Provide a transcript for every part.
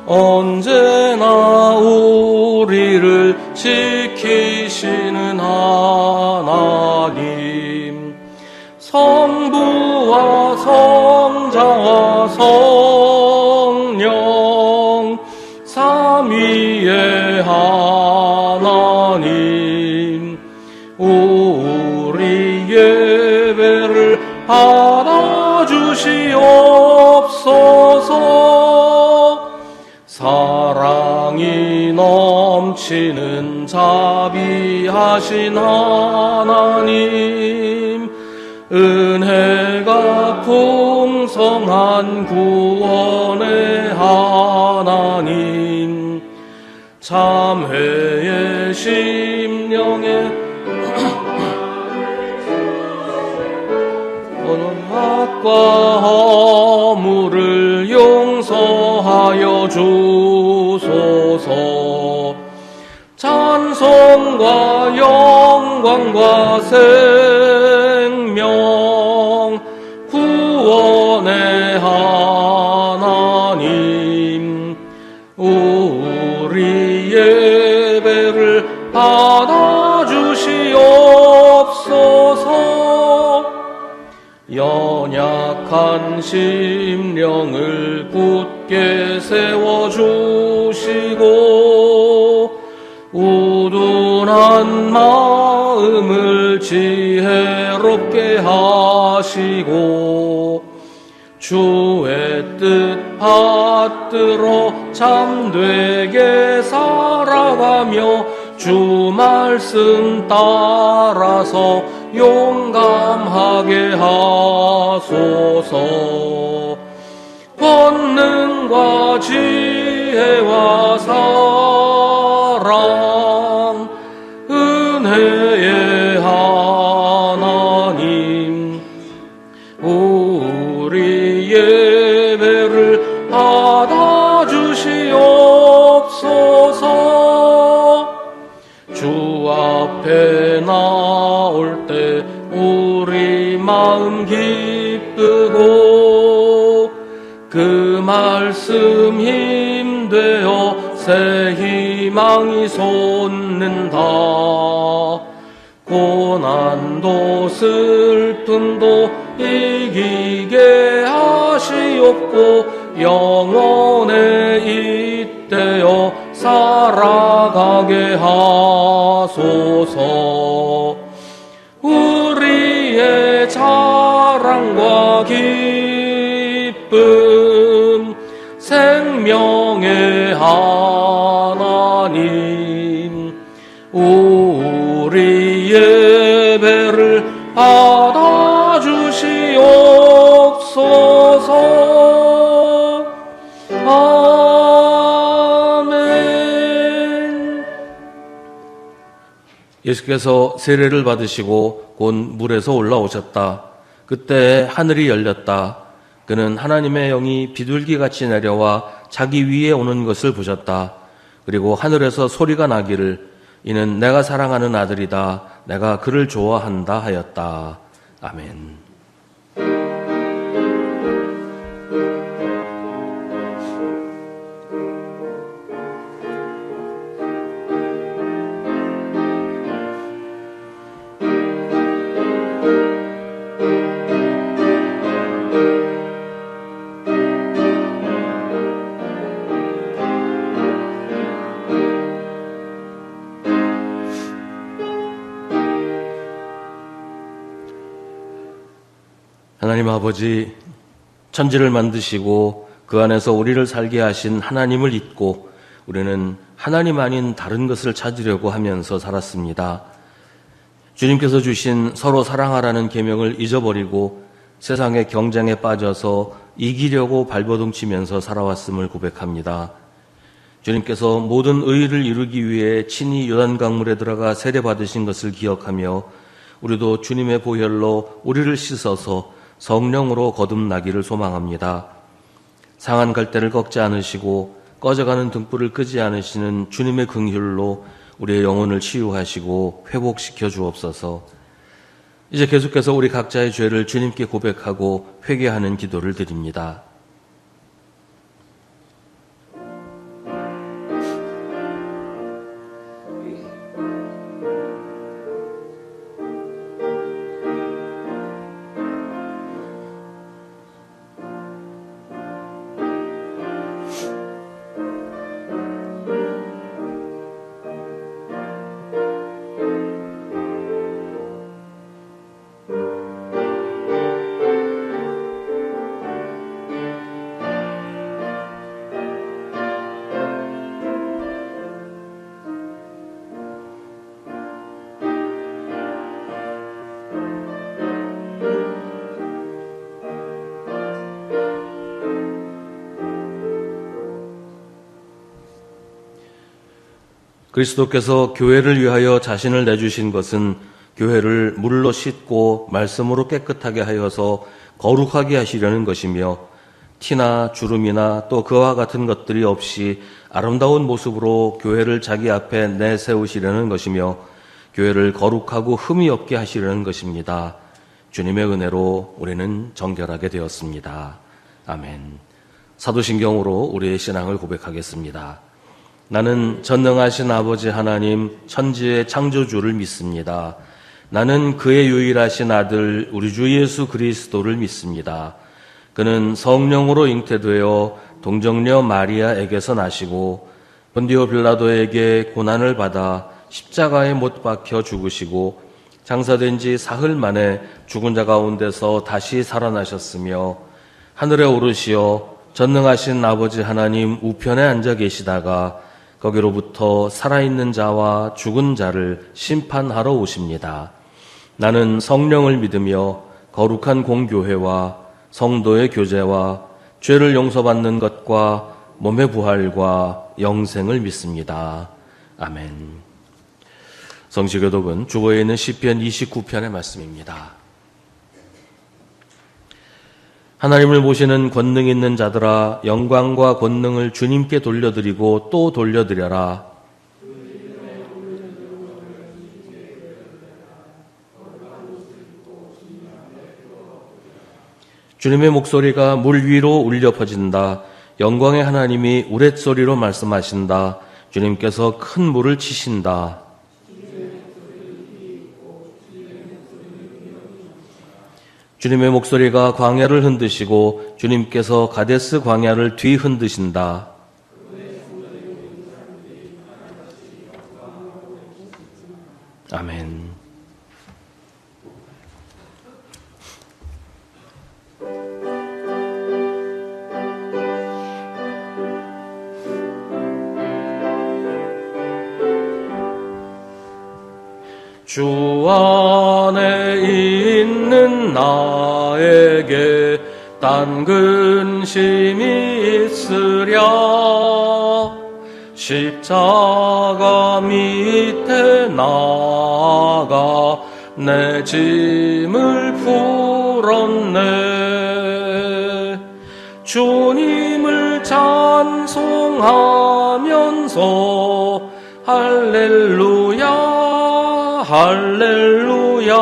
언제나 우리를 지키시는 하나님, 성부와 성자와 성령 삼위의 하나님, 우리 예배를 받아주시옵소서. 사랑이 넘치는 자비하신 하나님, 은혜가 풍성한 구원의 하나님, 참회의 심령에 악과 허물을 용서하여 주소서. 찬송과 영광과 생명 구원의 하나님, 우리 예배를 받아주시옵소서. 연약한 심령을 굳게 세워주시고 우둔한 마음을 지혜롭게 하시고 주의 뜻 받들어 참되게 살아가며 주 말씀 따라서 용감하게 하소서. 권능과 지혜와 사랑 은혜의 하나님, 우리 예배를 받아주시옵소서. 주 앞에 나올 때 우리 마음 기쁘고 그 말씀 힘되어 새 희망이 솟는다. 고난도 슬픔도 이기게 하시옵고 영원에 잇대어 살아가게 하소서. 우리의 자랑과 기쁨 생명의 하나님, 우리 예배를 받아주시옵소서. 아멘. 예수께서 세례를 받으시고 곧 물에서 올라오셨다. 그때 하늘이 열렸다. 그는 하나님의 영이 비둘기같이 내려와 자기 위에 오는 것을 보셨다. 그리고 하늘에서 소리가 나기를 이는 내가 사랑하는 아들이다. 내가 그를 좋아한다 하였다. 아멘. 하나님 아버지, 천지를 만드시고 그 안에서 우리를 살게 하신 하나님을 잊고 우리는 하나님 아닌 다른 것을 찾으려고 하면서 살았습니다. 주님께서 주신 서로 사랑하라는 계명을 잊어버리고 세상의 경쟁에 빠져서 이기려고 발버둥 치면서 살아왔음을 고백합니다. 주님께서 모든 의의를 이루기 위해 친히 요단강물에 들어가 세례받으신 것을 기억하며 우리도 주님의 보혈로 우리를 씻어서 성령으로 거듭나기를 소망합니다. 상한 갈대를 꺾지 않으시고 꺼져가는 등불을 끄지 않으시는 주님의 긍휼로 우리의 영혼을 치유하시고 회복시켜 주옵소서. 이제 계속해서 우리 각자의 죄를 주님께 고백하고 회개하는 기도를 드립니다. 그리스도께서 교회를 위하여 자신을 내주신 것은 교회를 물로 씻고 말씀으로 깨끗하게 하여서 거룩하게 하시려는 것이며 티나 주름이나 또 그와 같은 것들이 없이 아름다운 모습으로 교회를 자기 앞에 내세우시려는 것이며 교회를 거룩하고 흠이 없게 하시려는 것입니다. 주님의 은혜로 우리는 정결하게 되었습니다. 아멘. 사도신경으로 우리의 신앙을 고백하겠습니다. 나는 전능하신 아버지 하나님 천지의 창조주를 믿습니다. 나는 그의 유일하신 아들 우리 주 예수 그리스도를 믿습니다. 그는 성령으로 잉태되어 동정녀 마리아에게서 나시고 본디오 빌라도에게 고난을 받아 십자가에 못 박혀 죽으시고 장사된 지 사흘 만에 죽은 자 가운데서 다시 살아나셨으며 하늘에 오르시어 전능하신 아버지 하나님 우편에 앉아 계시다가 거기로부터 살아있는 자와 죽은 자를 심판하러 오십니다. 나는 성령을 믿으며 거룩한 공교회와 성도의 교제와 죄를 용서받는 것과 몸의 부활과 영생을 믿습니다. 아멘. 성시교독은 주보에 있는 시편 29편의 말씀입니다. 하나님을 모시는 권능 있는 자들아 영광과 권능을 주님께 돌려드리고 또 돌려드려라. 주님의 목소리가 물 위로 울려 퍼진다. 영광의 하나님이 우랫소리로 말씀하신다. 주님께서 큰 물을 치신다. 주님의 목소리가 광야를 흔드시고 주님께서 가데스 광야를 뒤흔드신다. 아멘. 주 안에 있는 나에게 딴 근심이 있으랴. 십자가 밑에 나아가 내 짐을 풀었네. 주님을 찬송하면서 할렐루야 할렐루야.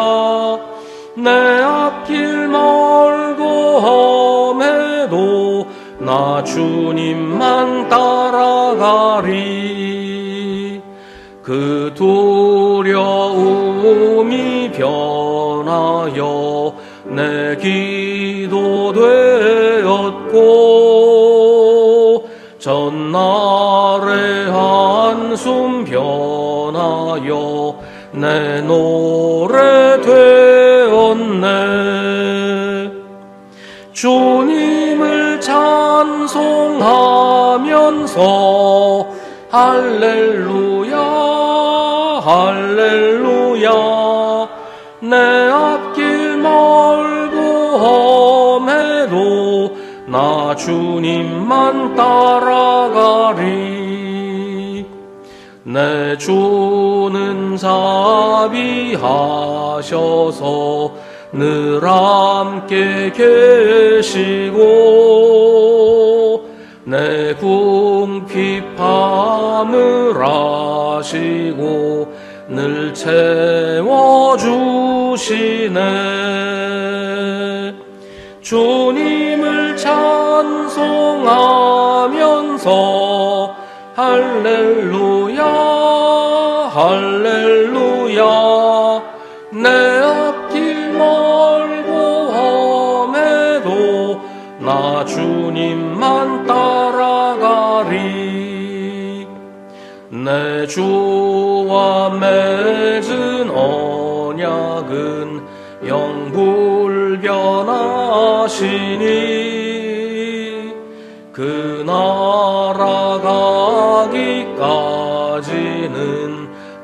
내 앞길 멀고 험해도 나 주님만 따라가리. 그 두려움이 변하여 내 기도 되었고 전날의 한숨 변하여 내 노래 되었네. 주님을 찬송하면서 할렐루야 할렐루야. 내 앞길 멀고 험해도 나 주님만 따라가리. 내 주는 자비하셔서 늘 함께 계시고 내 궁핍함을 아시고 늘 채워주시네. 주님을 찬송하면서 할렐루야 할렐루야. 내 앞길 멀고 험해도 나 주님만 따라가리. 내 주와 맺은 언약은 영불변하시니 그 나라 가기까지는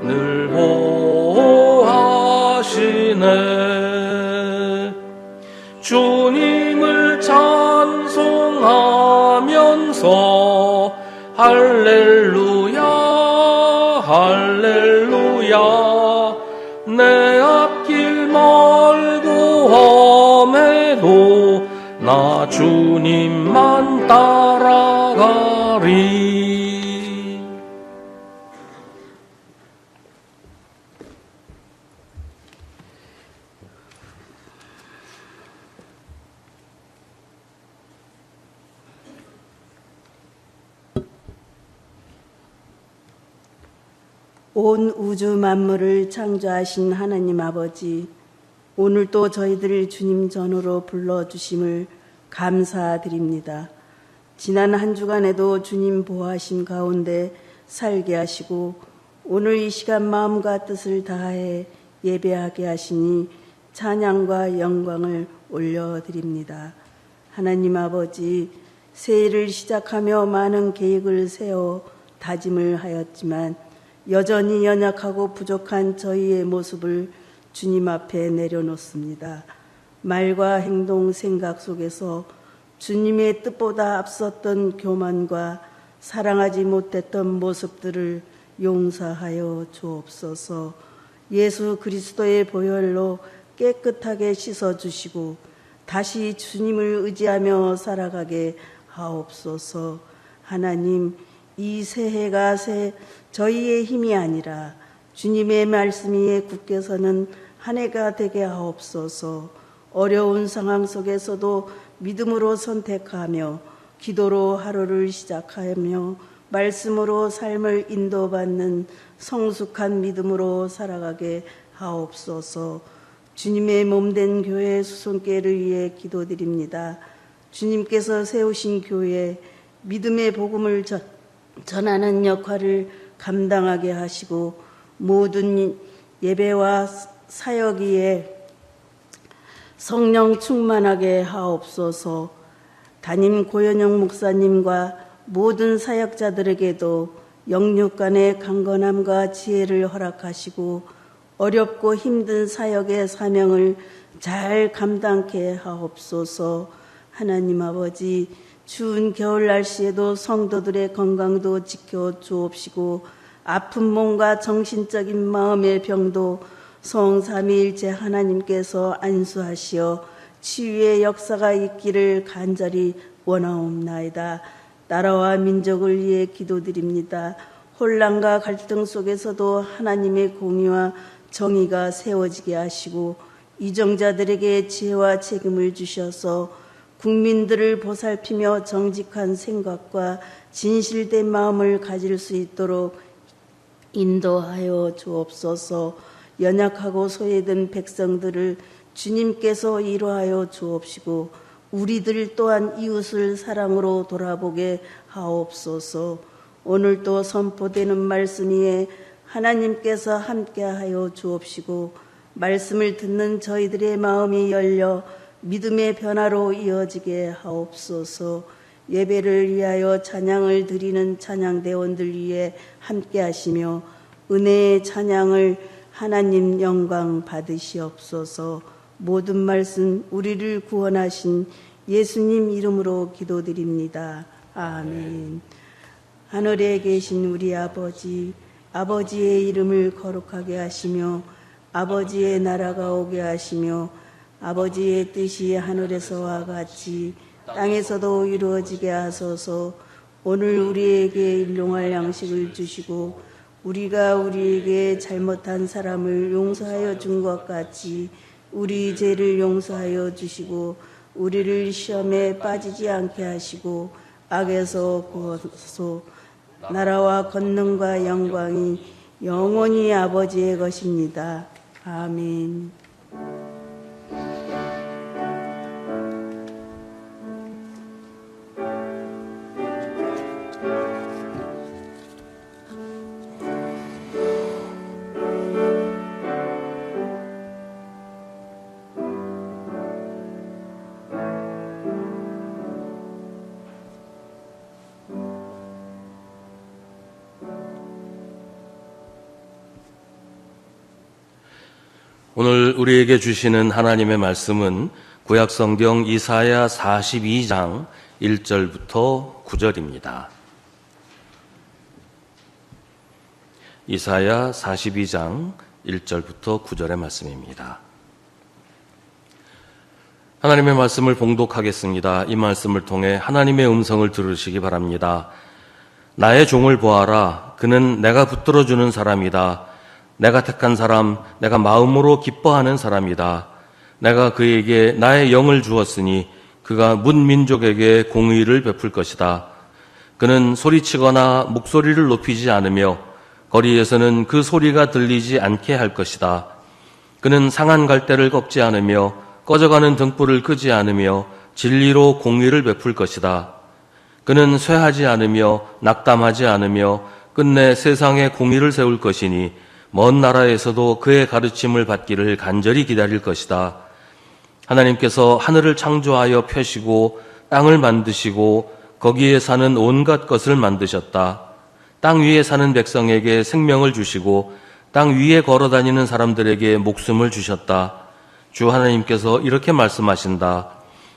늘 보호하시네. 주님을 찬송하면서 할렐루야 할렐루야. 내 앞길 멀고 험해도 나 주님만 따라가리. 온 우주 만물을 창조하신 하나님 아버지, 오늘도 저희들을 주님 전으로 불러주심을 감사드립니다. 지난 한 주간에도 주님 보호하심 가운데 살게 하시고 오늘 이 시간 마음과 뜻을 다해 예배하게 하시니 찬양과 영광을 올려드립니다. 하나님 아버지, 새해를 시작하며 많은 계획을 세워 다짐을 하였지만 여전히 연약하고 부족한 저희의 모습을 주님 앞에 내려놓습니다. 말과 행동, 생각 속에서 주님의 뜻보다 앞섰던 교만과 사랑하지 못했던 모습들을 용서하여 주옵소서. 예수 그리스도의 보혈로 깨끗하게 씻어주시고 다시 주님을 의지하며 살아가게 하옵소서. 하나님, 이 새해가 저희의 힘이 아니라 주님의 말씀 위에 굳게 서는 한 해가 되게 하옵소서. 어려운 상황 속에서도 믿음으로 선택하며 기도로 하루를 시작하며 말씀으로 삶을 인도받는 성숙한 믿음으로 살아가게 하옵소서. 주님의 몸된 교회 수송계를 위해 기도드립니다. 주님께서 세우신 교회, 믿음의 복음을 전하는 역할을 감당하게 하시고 모든 예배와 사역 위에 성령 충만하게 하옵소서. 담임 고현영 목사님과 모든 사역자들에게도 영육 간의 강건함과 지혜를 허락하시고 어렵고 힘든 사역의 사명을 잘 감당케 하옵소서. 하나님 아버지, 추운 겨울 날씨에도 성도들의 건강도 지켜 주옵시고 아픈 몸과 정신적인 마음의 병도 성삼위일체 하나님께서 안수하시어 치유의 역사가 있기를 간절히 원하옵나이다. 나라와 민족을 위해 기도드립니다. 혼란과 갈등 속에서도 하나님의 공의와 정의가 세워지게 하시고 이정자들에게 지혜와 책임을 주셔서 국민들을 보살피며 정직한 생각과 진실된 마음을 가질 수 있도록 인도하여 주옵소서. 연약하고 소외된 백성들을 주님께서 위로하여 주옵시고 우리들 또한 이웃을 사랑으로 돌아보게 하옵소서. 오늘도 선포되는 말씀 위에 하나님께서 함께하여 주옵시고 말씀을 듣는 저희들의 마음이 열려 믿음의 변화로 이어지게 하옵소서. 예배를 위하여 찬양을 드리는 찬양대원들 위해 함께 하시며 은혜의 찬양을 하나님 영광 받으시옵소서. 모든 말씀 우리를 구원하신 예수님 이름으로 기도드립니다. 아멘. 하늘에 계신 우리 아버지, 아버지의 이름을 거룩하게 하시며 아버지의 나라가 오게 하시며 아버지의 뜻이 하늘에서와 같이 땅에서도 이루어지게 하소서. 오늘 우리에게 일용할 양식을 주시고 우리가 우리에게 잘못한 사람을 용서하여 준 것 같이 우리 죄를 용서하여 주시고 우리를 시험에 빠지지 않게 하시고 악에서 구하소서. 나라와 권능과 영광이 영원히 아버지의 것입니다. 아멘. 오늘 우리에게 주시는 하나님의 말씀은 구약성경 이사야 42장 1절부터 9절입니다. 이사야 42장 1절부터 9절의 말씀입니다. 하나님의 말씀을 봉독하겠습니다. 이 말씀을 통해 하나님의 음성을 들으시기 바랍니다. 나의 종을 보아라. 그는 내가 붙들어주는 사람이다. 내가 택한 사람, 내가 마음으로 기뻐하는 사람이다. 내가 그에게 나의 영을 주었으니 그가 문민족에게 공의를 베풀 것이다. 그는 소리치거나 목소리를 높이지 않으며 거리에서는 그 소리가 들리지 않게 할 것이다. 그는 상한 갈대를 꺾지 않으며 꺼져가는 등불을 끄지 않으며 진리로 공의를 베풀 것이다. 그는 쇠하지 않으며 낙담하지 않으며 끝내 세상에 공의를 세울 것이니 먼 나라에서도 그의 가르침을 받기를 간절히 기다릴 것이다. 하나님께서 하늘을 창조하여 펴시고 땅을 만드시고 거기에 사는 온갖 것을 만드셨다. 땅 위에 사는 백성에게 생명을 주시고 땅 위에 걸어다니는 사람들에게 목숨을 주셨다. 주 하나님께서 이렇게 말씀하신다.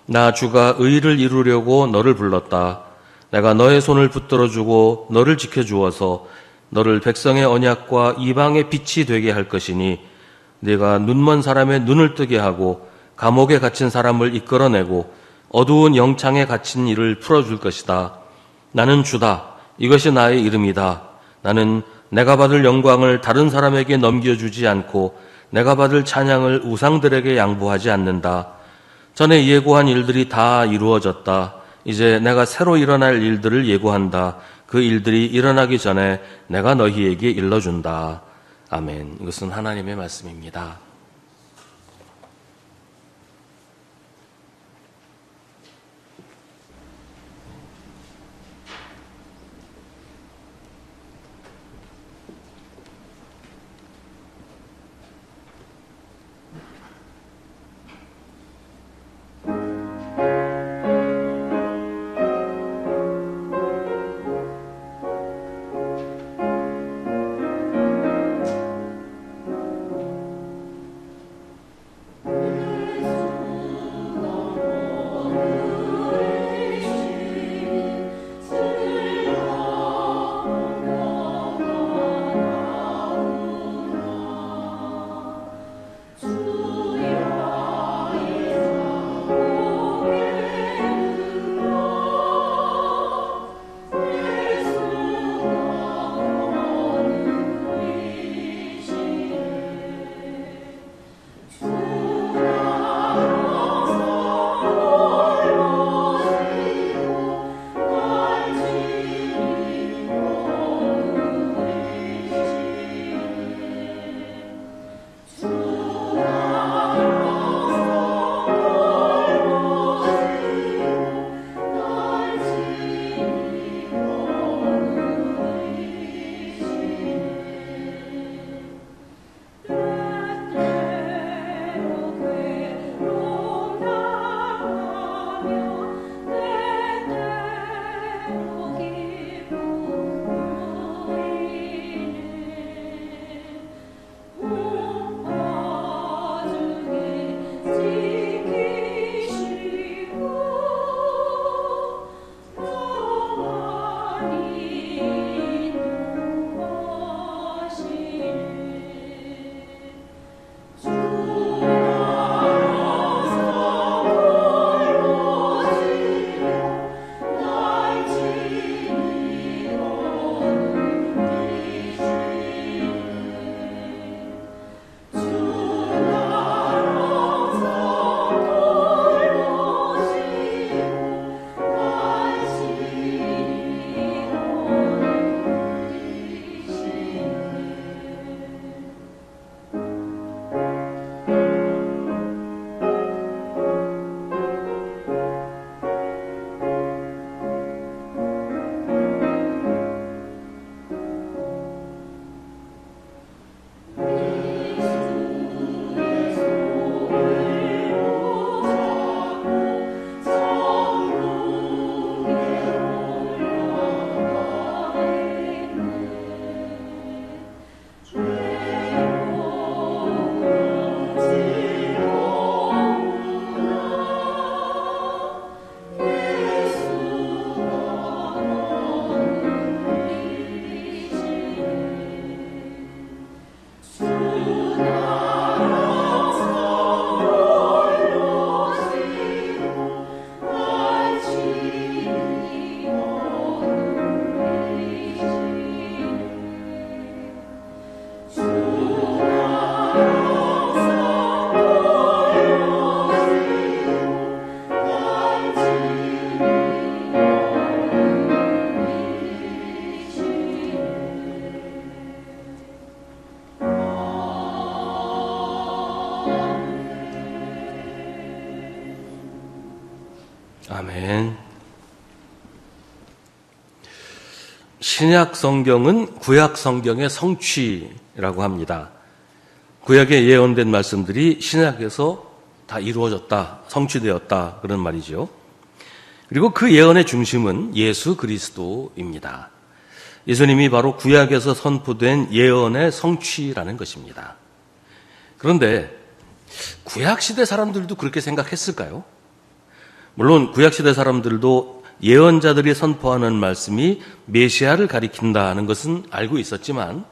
나 주가 의를 이루려고 너를 불렀다. 내가 너의 손을 붙들어주고 너를 지켜주어서 너를 백성의 언약과 이방의 빛이 되게 할 것이니 네가 눈먼 사람의 눈을 뜨게 하고 감옥에 갇힌 사람을 이끌어내고 어두운 영창에 갇힌 이를 풀어줄 것이다. 나는 주다. 이것이 나의 이름이다. 나는 내가 받을 영광을 다른 사람에게 넘겨주지 않고 내가 받을 찬양을 우상들에게 양보하지 않는다. 전에 예고한 일들이 다 이루어졌다. 이제 내가 새로 일어날 일들을 예고한다. 그 일들이 일어나기 전에 내가 너희에게 일러준다. 아멘. 이것은 하나님의 말씀입니다. 신약 성경은 구약 성경의 성취라고 합니다. 구약에 예언된 말씀들이 신약에서 다 이루어졌다, 성취되었다 그런 말이죠. 그리고 그 예언의 중심은 예수 그리스도입니다. 예수님이 바로 구약에서 선포된 예언의 성취라는 것입니다. 그런데 구약시대 사람들도 그렇게 생각했을까요? 물론 구약시대 사람들도 예언자들이 선포하는 말씀이 메시아를 가리킨다는 것은 알고 있었지만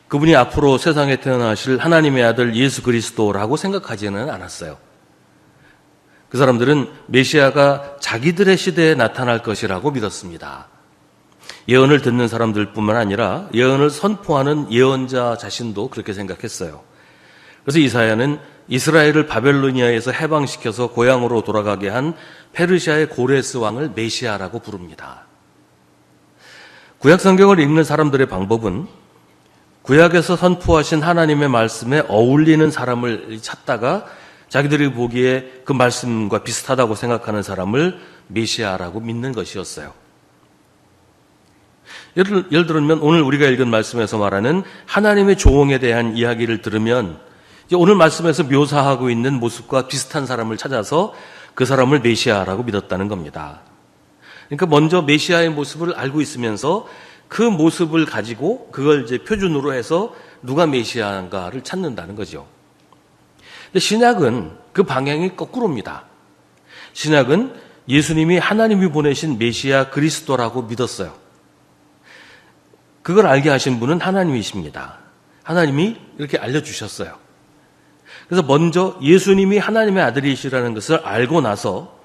그분이 앞으로 세상에 태어나실 하나님의 아들 예수 그리스도라고 생각하지는 않았어요. 그 사람들은 메시아가 자기들의 시대에 나타날 것이라고 믿었습니다. 예언을 듣는 사람들뿐만 아니라 예언을 선포하는 예언자 자신도 그렇게 생각했어요. 그래서 이사야는 이스라엘을 바벨로니아에서 해방시켜서 고향으로 돌아가게 한 페르시아의 고레스 왕을 메시아라고 부릅니다. 구약 성경을 읽는 사람들의 방법은 구약에서 선포하신 하나님의 말씀에 어울리는 사람을 찾다가 자기들이 보기에 그 말씀과 비슷하다고 생각하는 사람을 메시아라고 믿는 것이었어요. 예를 들면 오늘 우리가 읽은 말씀에서 말하는 하나님의 종에 대한 이야기를 들으면 오늘 말씀에서 묘사하고 있는 모습과 비슷한 사람을 찾아서 그 사람을 메시아라고 믿었다는 겁니다. 그러니까 먼저 메시아의 모습을 알고 있으면서 그 모습을 가지고 그걸 이제 표준으로 해서 누가 메시아인가를 찾는다는 거죠. 근데 신약은 그 방향이 거꾸로입니다. 신약은 예수님이 하나님이 보내신 메시아 그리스도라고 믿었어요. 그걸 알게 하신 분은 하나님이십니다. 하나님이 이렇게 알려주셨어요. 그래서 먼저 예수님이 하나님의 아들이시라는 것을 알고 나서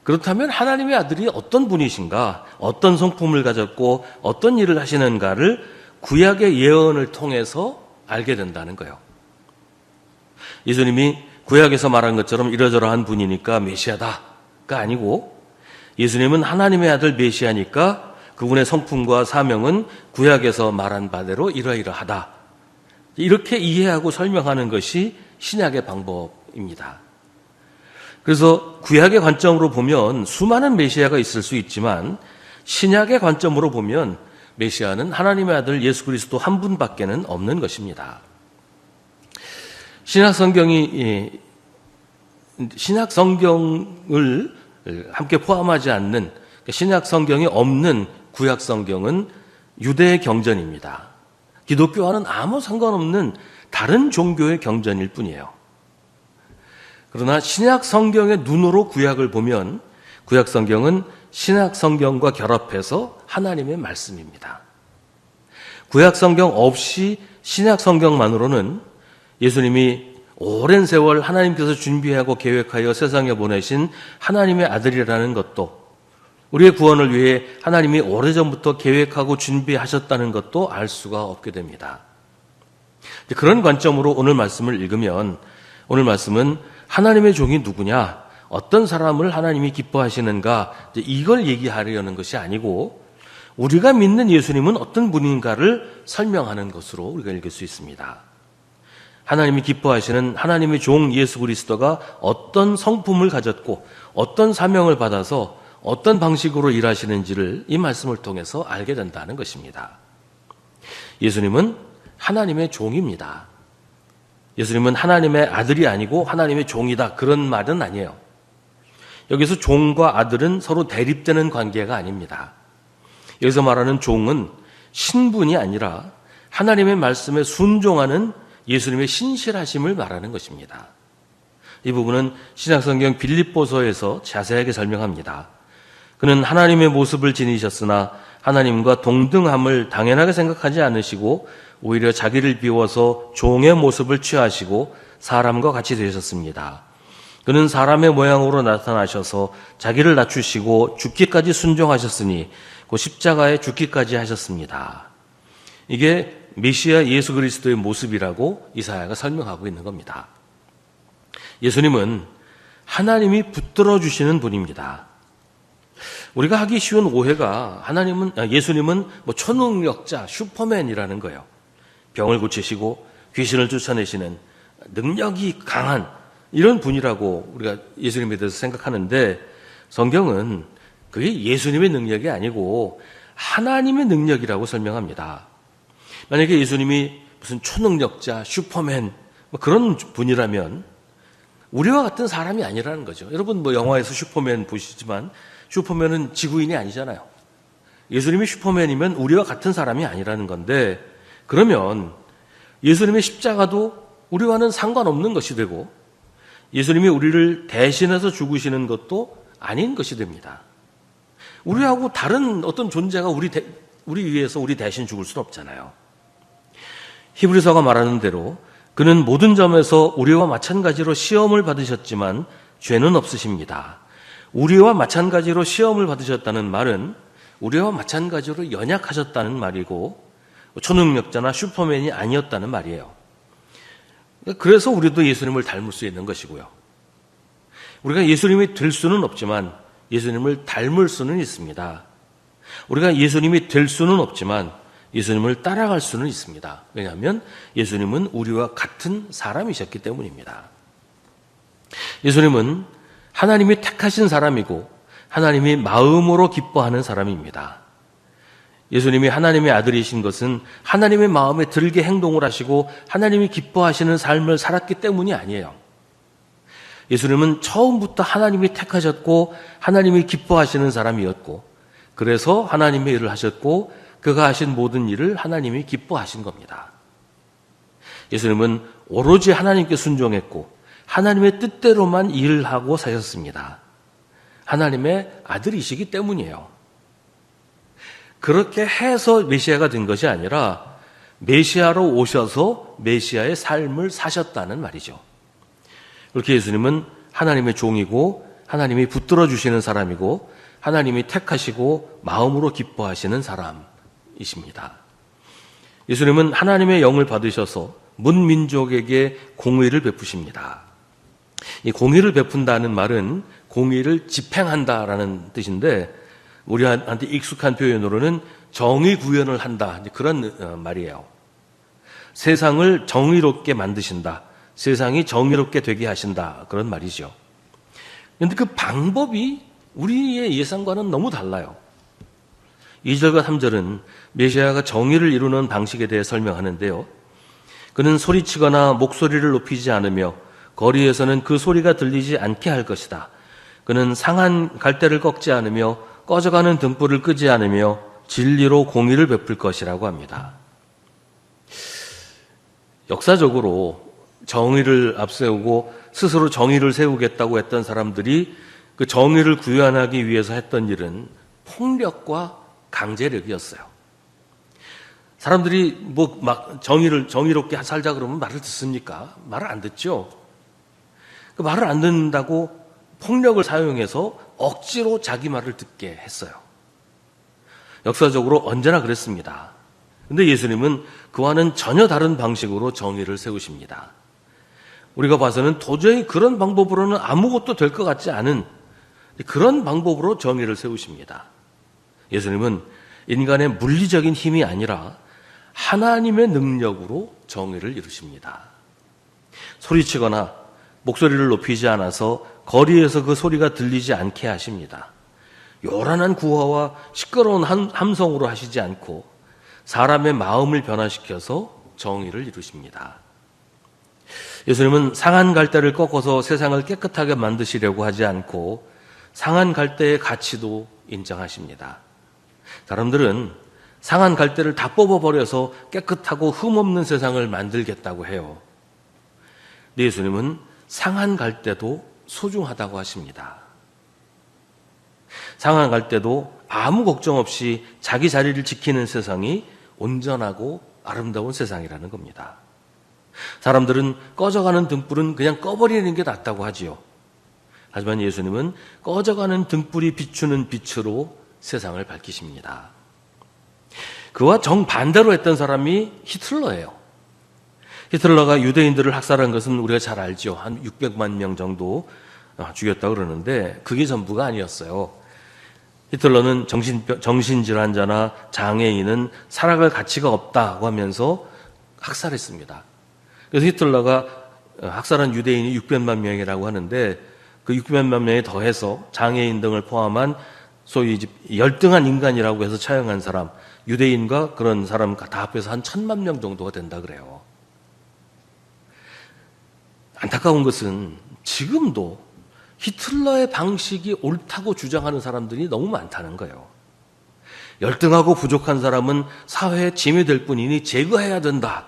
그렇다면 하나님의 아들이 어떤 분이신가, 어떤 성품을 가졌고 어떤 일을 하시는가를 구약의 예언을 통해서 알게 된다는 거예요. 예수님이 구약에서 말한 것처럼 이러저러한 분이니까 메시아다가 아니고 예수님은 하나님의 아들 메시아니까 그분의 성품과 사명은 구약에서 말한 바대로 이러이러하다. 이렇게 이해하고 설명하는 것이 신약의 방법입니다. 그래서 구약의 관점으로 보면 수많은 메시아가 있을 수 있지만 신약의 관점으로 보면 메시아는 하나님의 아들 예수 그리스도 한 분밖에는 없는 것입니다. 신약 성경을 함께 포함하지 않는 신약 성경이 없는 구약 성경은 유대의 경전입니다. 기독교와는 아무 상관없는 다른 종교의 경전일 뿐이에요. 그러나 신약 성경의 눈으로 구약을 보면 구약 성경은 신약 성경과 결합해서 하나님의 말씀입니다. 구약 성경 없이 신약 성경만으로는 예수님이 오랜 세월 하나님께서 준비하고 계획하여 세상에 보내신 하나님의 아들이라는 것도 우리의 구원을 위해 하나님이 오래전부터 계획하고 준비하셨다는 것도 알 수가 없게 됩니다. 그런 관점으로 오늘 말씀을 읽으면 오늘 말씀은 하나님의 종이 누구냐, 어떤 사람을 하나님이 기뻐하시는가 이걸 얘기하려는 것이 아니고 우리가 믿는 예수님은 어떤 분인가를 설명하는 것으로 우리가 읽을 수 있습니다. 하나님이 기뻐하시는 하나님의 종 예수 그리스도가 어떤 성품을 가졌고 어떤 사명을 받아서 어떤 방식으로 일하시는지를 이 말씀을 통해서 알게 된다는 것입니다. 예수님은 하나님의 종입니다. 예수님은 하나님의 아들이 아니고 하나님의 종이다 그런 말은 아니에요. 여기서 종과 아들은 서로 대립되는 관계가 아닙니다. 여기서 말하는 종은 신분이 아니라 하나님의 말씀에 순종하는 예수님의 신실하심을 말하는 것입니다. 이 부분은 신약성경 빌립보서에서 자세하게 설명합니다. 그는 하나님의 모습을 지니셨으나 하나님과 동등함을 당연하게 생각하지 않으시고 오히려 자기를 비워서 종의 모습을 취하시고 사람과 같이 되셨습니다. 그는 사람의 모양으로 나타나셔서 자기를 낮추시고 죽기까지 순종하셨으니 그 십자가에 죽기까지 하셨습니다. 이게 메시아 예수 그리스도의 모습이라고 이사야가 설명하고 있는 겁니다. 예수님은 하나님이 붙들어 주시는 분입니다. 우리가 하기 쉬운 오해가 예수님은 초능력자, 슈퍼맨이라는 거예요. 병을 고치시고 귀신을 쫓아내시는 능력이 강한 이런 분이라고 우리가 예수님에 대해서 생각하는데 성경은 그게 예수님의 능력이 아니고 하나님의 능력이라고 설명합니다. 만약에 예수님이 무슨 초능력자, 슈퍼맨 뭐 그런 분이라면 우리와 같은 사람이 아니라는 거죠. 여러분 뭐 영화에서 슈퍼맨 보시지만 슈퍼맨은 지구인이 아니잖아요. 예수님이 슈퍼맨이면 우리와 같은 사람이 아니라는 건데, 그러면 예수님의 십자가도 우리와는 상관없는 것이 되고 예수님이 우리를 대신해서 죽으시는 것도 아닌 것이 됩니다. 우리하고 다른 어떤 존재가 우리 위해서 우리 대신 죽을 수는 없잖아요. 히브리서가 말하는 대로 그는 모든 점에서 우리와 마찬가지로 시험을 받으셨지만 죄는 없으십니다. 우리와 마찬가지로 시험을 받으셨다는 말은 우리와 마찬가지로 연약하셨다는 말이고 초능력자나 슈퍼맨이 아니었다는 말이에요. 그래서 우리도 예수님을 닮을 수 있는 것이고요. 우리가 예수님이 될 수는 없지만 예수님을 닮을 수는 있습니다. 우리가 예수님이 될 수는 없지만 예수님을 따라갈 수는 있습니다. 왜냐하면 예수님은 우리와 같은 사람이셨기 때문입니다. 예수님은 하나님이 택하신 사람이고 하나님이 마음으로 기뻐하는 사람입니다. 예수님이 하나님의 아들이신 것은 하나님의 마음에 들게 행동을 하시고 하나님이 기뻐하시는 삶을 살았기 때문이 아니에요. 예수님은 처음부터 하나님이 택하셨고 하나님이 기뻐하시는 사람이었고 그래서 하나님의 일을 하셨고 그가 하신 모든 일을 하나님이 기뻐하신 겁니다. 예수님은 오로지 하나님께 순종했고 하나님의 뜻대로만 일을 하고 사셨습니다. 하나님의 아들이시기 때문이에요. 그렇게 해서 메시아가 된 것이 아니라 메시아로 오셔서 메시아의 삶을 사셨다는 말이죠. 그렇게 예수님은 하나님의 종이고 하나님이 붙들어 주시는 사람이고 하나님이 택하시고 마음으로 기뻐하시는 사람이십니다. 예수님은 하나님의 영을 받으셔서 문민족에게 공의를 베푸십니다. 이 공의를 베푼다는 말은 공의를 집행한다라는 뜻인데 우리한테 익숙한 표현으로는 정의 구현을 한다, 그런 말이에요. 세상을 정의롭게 만드신다, 세상이 정의롭게 되게 하신다, 그런 말이죠. 그런데 그 방법이 우리의 예상과는 너무 달라요. 2절과 3절은 메시아가 정의를 이루는 방식에 대해 설명하는데요. 그는 소리치거나 목소리를 높이지 않으며 거리에서는 그 소리가 들리지 않게 할 것이다. 그는 상한 갈대를 꺾지 않으며 꺼져가는 등불을 끄지 않으며 진리로 공의를 베풀 것이라고 합니다. 역사적으로 정의를 앞세우고 스스로 정의를 세우겠다고 했던 사람들이 그 정의를 구현하기 위해서 했던 일은 폭력과 강제력이었어요. 사람들이 뭐 막 정의롭게 살자 그러면 말을 듣습니까? 말을 안 듣죠. 그 말을 안 듣는다고 폭력을 사용해서 억지로 자기 말을 듣게 했어요. 역사적으로 언제나 그랬습니다. 그런데 예수님은 그와는 전혀 다른 방식으로 정의를 세우십니다. 우리가 봐서는 도저히 그런 방법으로는 아무것도 될 것 같지 않은 그런 방법으로 정의를 세우십니다. 예수님은 인간의 물리적인 힘이 아니라 하나님의 능력으로 정의를 이루십니다. 소리치거나 목소리를 높이지 않아서 거리에서 그 소리가 들리지 않게 하십니다. 요란한 구호와 시끄러운 함성으로 하시지 않고 사람의 마음을 변화시켜서 정의를 이루십니다. 예수님은 상한 갈대를 꺾어서 세상을 깨끗하게 만드시려고 하지 않고 상한 갈대의 가치도 인정하십니다. 사람들은 상한 갈대를 다 뽑아버려서 깨끗하고 흠없는 세상을 만들겠다고 해요. 근데 예수님은 상한 갈대도 소중하다고 하십니다. 상한 갈대도 아무 걱정 없이 자기 자리를 지키는 세상이 온전하고 아름다운 세상이라는 겁니다. 사람들은 꺼져가는 등불은 그냥 꺼버리는 게 낫다고 하지요. 하지만 예수님은 꺼져가는 등불이 비추는 빛으로 세상을 밝히십니다. 그와 정반대로 했던 사람이 히틀러예요. 히틀러가 유대인들을 학살한 것은 우리가 잘 알죠. 한 600만 명 정도 죽였다고 그러는데 그게 전부가 아니었어요. 히틀러는 정신질환자나 장애인은 살아갈 가치가 없다고 하면서 학살했습니다. 그래서 히틀러가 학살한 유대인이 600만 명이라고 하는데 그 600만 명에 더해서 장애인 등을 포함한 소위 열등한 인간이라고 해서 처형한 사람, 유대인과 그런 사람 다 합해서 한 1,000만 명 정도가 된다 그래요. 안타까운 것은 지금도 히틀러의 방식이 옳다고 주장하는 사람들이 너무 많다는 거예요. 열등하고 부족한 사람은 사회에 짐이 될 뿐이니 제거해야 된다.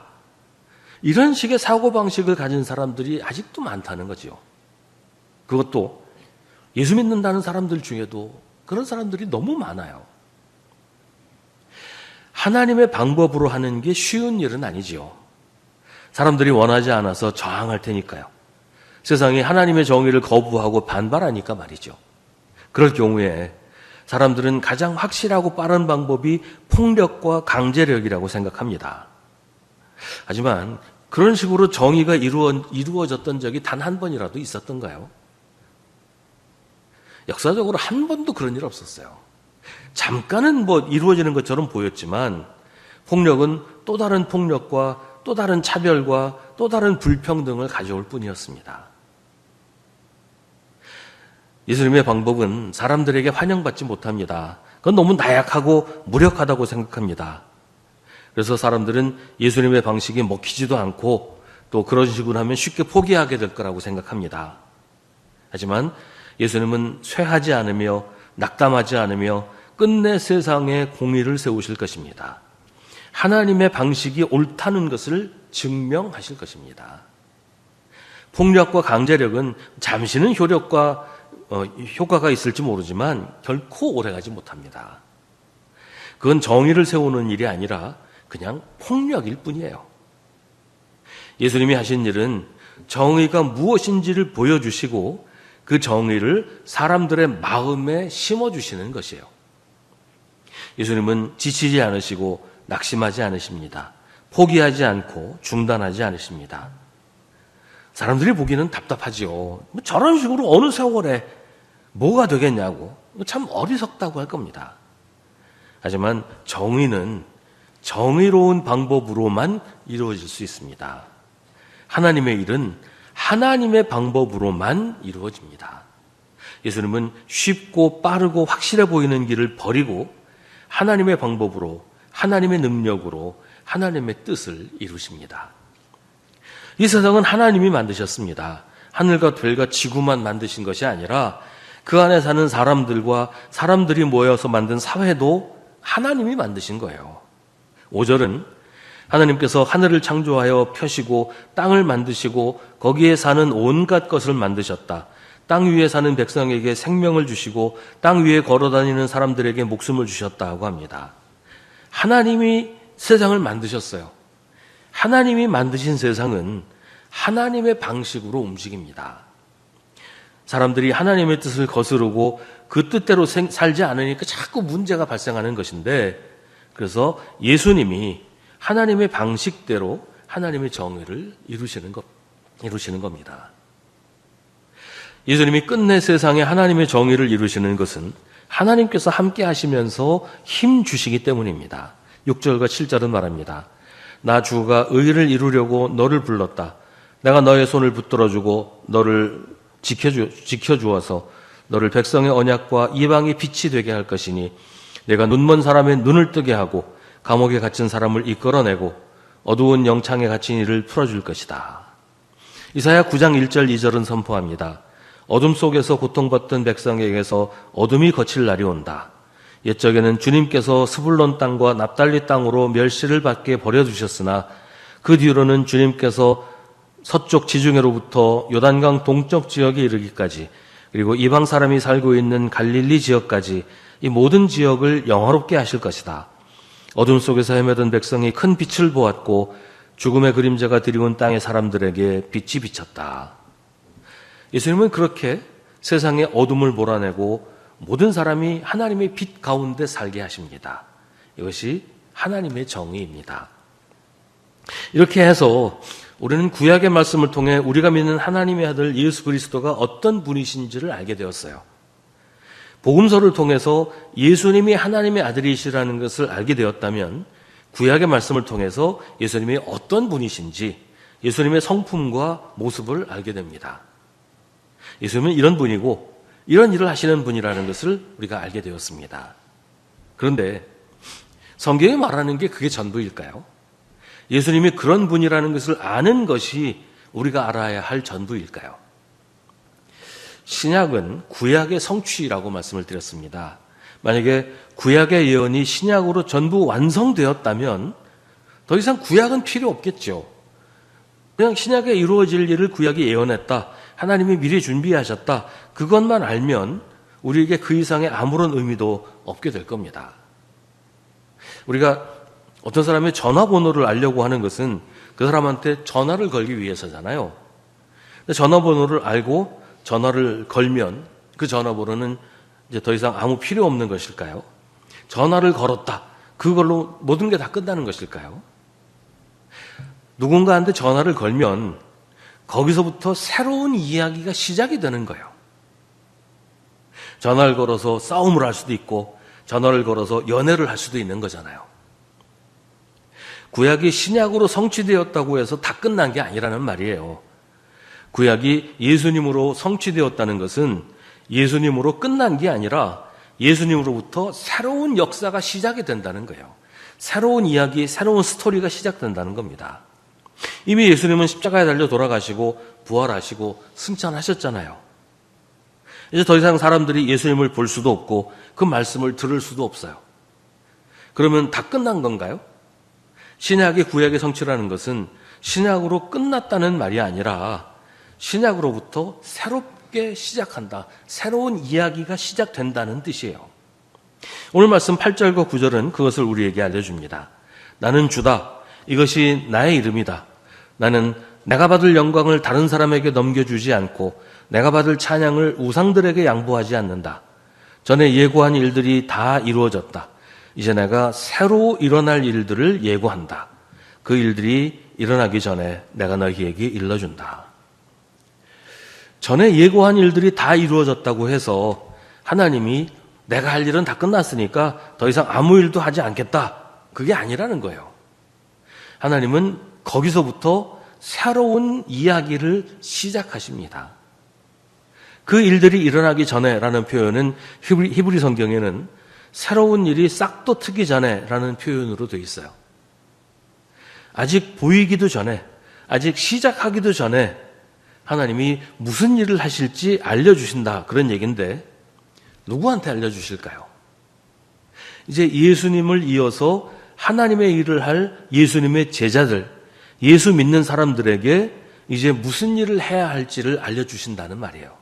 이런 식의 사고방식을 가진 사람들이 아직도 많다는 거죠. 그것도 예수 믿는다는 사람들 중에도 그런 사람들이 너무 많아요. 하나님의 방법으로 하는 게 쉬운 일은 아니지요. 사람들이 원하지 않아서 저항할 테니까요. 세상이 하나님의 정의를 거부하고 반발하니까 말이죠. 그럴 경우에 사람들은 가장 확실하고 빠른 방법이 폭력과 강제력이라고 생각합니다. 하지만 그런 식으로 정의가 이루어졌던 적이 단 한 번이라도 있었던가요? 역사적으로 한 번도 그런 일 없었어요. 잠깐은 이루어지는 것처럼 보였지만 폭력은 또 다른 폭력과 또 다른 차별과 또 다른 불평등을 가져올 뿐이었습니다. 예수님의 방법은 사람들에게 환영받지 못합니다. 그건 너무 나약하고 무력하다고 생각합니다. 그래서 사람들은 예수님의 방식이 먹히지도 않고 또 그런 식으로 하면 쉽게 포기하게 될 거라고 생각합니다. 하지만 예수님은 쇠하지 않으며 낙담하지 않으며 끝내 세상에 공의를 세우실 것입니다. 하나님의 방식이 옳다는 것을 증명하실 것입니다. 폭력과 강제력은 잠시는 효과가 있을지 모르지만 결코 오래가지 못합니다. 그건 정의를 세우는 일이 아니라 그냥 폭력일 뿐이에요. 예수님이 하신 일은 정의가 무엇인지를 보여주시고 그 정의를 사람들의 마음에 심어주시는 것이에요. 예수님은 지치지 않으시고 낙심하지 않으십니다. 포기하지 않고 중단하지 않으십니다. 사람들이 보기에는 답답하지요. 저런 식으로 어느 세월에 뭐가 되겠냐고 참 어리석다고 할 겁니다. 하지만 정의는 정의로운 방법으로만 이루어질 수 있습니다. 하나님의 일은 하나님의 방법으로만 이루어집니다. 예수님은 쉽고 빠르고 확실해 보이는 길을 버리고 하나님의 방법으로, 하나님의 능력으로 하나님의 뜻을 이루십니다. 이 세상은 하나님이 만드셨습니다. 하늘과 별과 지구만 만드신 것이 아니라 그 안에 사는 사람들과 사람들이 모여서 만든 사회도 하나님이 만드신 거예요. 5절은 하나님께서 하늘을 창조하여 펴시고 땅을 만드시고 거기에 사는 온갖 것을 만드셨다. 땅 위에 사는 백성에게 생명을 주시고 땅 위에 걸어다니는 사람들에게 목숨을 주셨다고 합니다. 하나님이 세상을 만드셨어요. 하나님이 만드신 세상은 하나님의 방식으로 움직입니다. 사람들이 하나님의 뜻을 거스르고 그 뜻대로 살지 않으니까 자꾸 문제가 발생하는 것인데, 그래서 예수님이 하나님의 방식대로 하나님의 정의를 이루시는 겁니다. 예수님이 끝내 세상에 하나님의 정의를 이루시는 것은 하나님께서 함께 하시면서 힘 주시기 때문입니다. 6절과 7절은 말합니다. 나 주가 의를 이루려고 너를 불렀다. 내가 너의 손을 붙들어주고 너를 지켜주어서 너를 백성의 언약과 이방의 빛이 되게 할 것이니 내가 눈먼 사람의 눈을 뜨게 하고 감옥에 갇힌 사람을 이끌어내고 어두운 영창에 갇힌 이를 풀어줄 것이다. 이사야 9장 1절 2절은 선포합니다. 어둠 속에서 고통받던 백성에게서 어둠이 거칠 날이 온다. 옛적에는 주님께서 스불론 땅과 납달리 땅으로 멸시를 받게 버려두셨으나 그 뒤로는 주님께서 서쪽 지중해로부터 요단강 동쪽 지역에 이르기까지 그리고 이방 사람이 살고 있는 갈릴리 지역까지 이 모든 지역을 영화롭게 하실 것이다. 어둠 속에서 헤매던 백성이 큰 빛을 보았고 죽음의 그림자가 드리운 땅의 사람들에게 빛이 비쳤다. 예수님은 그렇게 세상의 어둠을 몰아내고 모든 사람이 하나님의 빛 가운데 살게 하십니다. 이것이 하나님의 정의입니다. 이렇게 해서 우리는 구약의 말씀을 통해 우리가 믿는 하나님의 아들 예수 그리스도가 어떤 분이신지를 알게 되었어요. 복음서를 통해서 예수님이 하나님의 아들이시라는 것을 알게 되었다면 구약의 말씀을 통해서 예수님이 어떤 분이신지 예수님의 성품과 모습을 알게 됩니다. 예수님은 이런 분이고 이런 일을 하시는 분이라는 것을 우리가 알게 되었습니다. 그런데 성경이 말하는 게 그게 전부일까요? 예수님이 그런 분이라는 것을 아는 것이 우리가 알아야 할 전부일까요? 신약은 구약의 성취라고 말씀을 드렸습니다. 만약에 구약의 예언이 신약으로 전부 완성되었다면 더 이상 구약은 필요 없겠죠. 그냥 신약에 이루어질 일을 구약이 예언했다. 하나님이 미리 준비하셨다. 그것만 알면 우리에게 그 이상의 아무런 의미도 없게 될 겁니다. 우리가 어떤 사람의 전화번호를 알려고 하는 것은 그 사람한테 전화를 걸기 위해서잖아요. 전화번호를 알고 전화를 걸면 그 전화번호는 이제 더 이상 아무 필요 없는 것일까요? 전화를 걸었다. 그걸로 모든 게 다 끝나는 것일까요? 누군가한테 전화를 걸면 거기서부터 새로운 이야기가 시작이 되는 거예요. 전화를 걸어서 싸움을 할 수도 있고 전화를 걸어서 연애를 할 수도 있는 거잖아요. 구약이 신약으로 성취되었다고 해서 다 끝난 게 아니라는 말이에요. 구약이 예수님으로 성취되었다는 것은 예수님으로 끝난 게 아니라 예수님으로부터 새로운 역사가 시작이 된다는 거예요. 새로운 이야기, 새로운 스토리가 시작된다는 겁니다. 이미 예수님은 십자가에 달려 돌아가시고 부활하시고 승천하셨잖아요. 이제 더 이상 사람들이 예수님을 볼 수도 없고 그 말씀을 들을 수도 없어요. 그러면 다 끝난 건가요? 신약의 구약의 성취라는 것은 신약으로 끝났다는 말이 아니라 신약으로부터 새롭게 시작한다. 새로운 이야기가 시작된다는 뜻이에요. 오늘 말씀 8절과 9절은 그것을 우리에게 알려줍니다. 나는 주다. 이것이 나의 이름이다. 나는 내가 받을 영광을 다른 사람에게 넘겨주지 않고 내가 받을 찬양을 우상들에게 양보하지 않는다. 전에 예고한 일들이 다 이루어졌다. 이제 내가 새로 일어날 일들을 예고한다. 그 일들이 일어나기 전에 내가 너희에게 일러준다. 전에 예고한 일들이 다 이루어졌다고 해서 하나님이 내가 할 일은 다 끝났으니까 더 이상 아무 일도 하지 않겠다. 그게 아니라는 거예요. 하나님은 거기서부터 새로운 이야기를 시작하십니다. 그 일들이 일어나기 전에라는 표현은 히브리 성경에는 새로운 일이 싹도 트기 전에라는 표현으로 되어 있어요. 아직 보이기도 전에, 아직 시작하기도 전에 하나님이 무슨 일을 하실지 알려주신다. 그런 얘기인데 누구한테 알려주실까요? 이제 예수님을 이어서 하나님의 일을 할 예수님의 제자들, 예수 믿는 사람들에게 이제 무슨 일을 해야 할지를 알려주신다는 말이에요.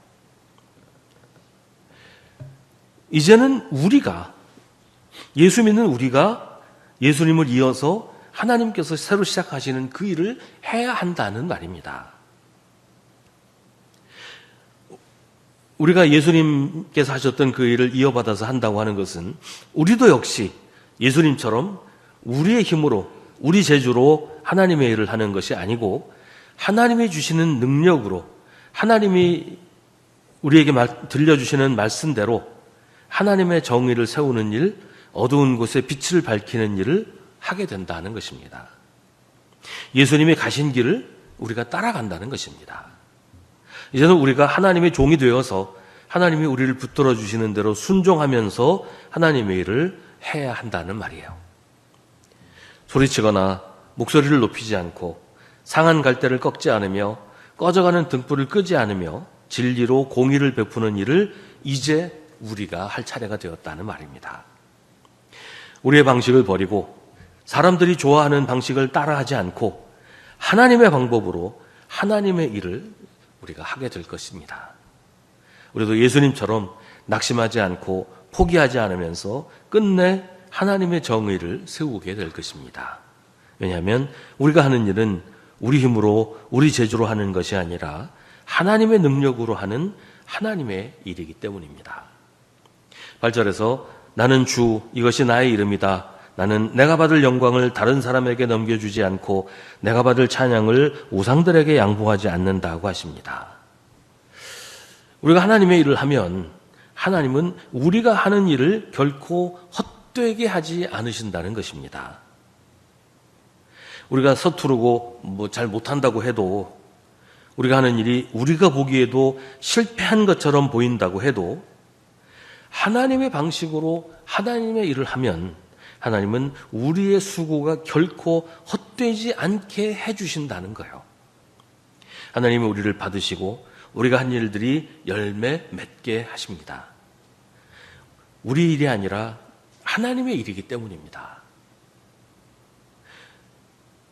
이제는 우리가, 예수 믿는 우리가 예수님을 이어서 하나님께서 새로 시작하시는 그 일을 해야 한다는 말입니다. 우리가 예수님께서 하셨던 그 일을 이어받아서 한다고 하는 것은 우리도 역시 예수님처럼 우리의 힘으로, 우리 재주로 하나님의 일을 하는 것이 아니고 하나님이 주시는 능력으로, 하나님이 우리에게 들려주시는 말씀대로 하나님의 정의를 세우는 일, 어두운 곳에 빛을 밝히는 일을 하게 된다는 것입니다. 예수님이 가신 길을 우리가 따라간다는 것입니다. 이제는 우리가 하나님의 종이 되어서 하나님이 우리를 붙들어 주시는 대로 순종하면서 하나님의 일을 해야 한다는 말이에요. 소리치거나 목소리를 높이지 않고 상한 갈대를 꺾지 않으며 꺼져가는 등불을 끄지 않으며 진리로 공의를 베푸는 일을 이제 우리가 할 차례가 되었다는 말입니다. 우리의 방식을 버리고 사람들이 좋아하는 방식을 따라하지 않고 하나님의 방법으로 하나님의 일을 우리가 하게 될 것입니다. 우리도 예수님처럼 낙심하지 않고 포기하지 않으면서 끝내 하나님의 정의를 세우게 될 것입니다. 왜냐하면 우리가 하는 일은 우리 힘으로, 우리 재주로 하는 것이 아니라 하나님의 능력으로 하는 하나님의 일이기 때문입니다. 8절에서 나는 주, 이것이 나의 이름이다. 나는 내가 받을 영광을 다른 사람에게 넘겨주지 않고 내가 받을 찬양을 우상들에게 양보하지 않는다고 하십니다. 우리가 하나님의 일을 하면 하나님은 우리가 하는 일을 결코 헛되게 하지 않으신다는 것입니다. 우리가 서투르고 잘 못한다고 해도 우리가 하는 일이 우리가 보기에도 실패한 것처럼 보인다고 해도 하나님의 방식으로 하나님의 일을 하면 하나님은 우리의 수고가 결코 헛되지 않게 해주신다는 거예요. 하나님은 우리를 받으시고 우리가 한 일들이 열매 맺게 하십니다. 우리 일이 아니라 하나님의 일이기 때문입니다.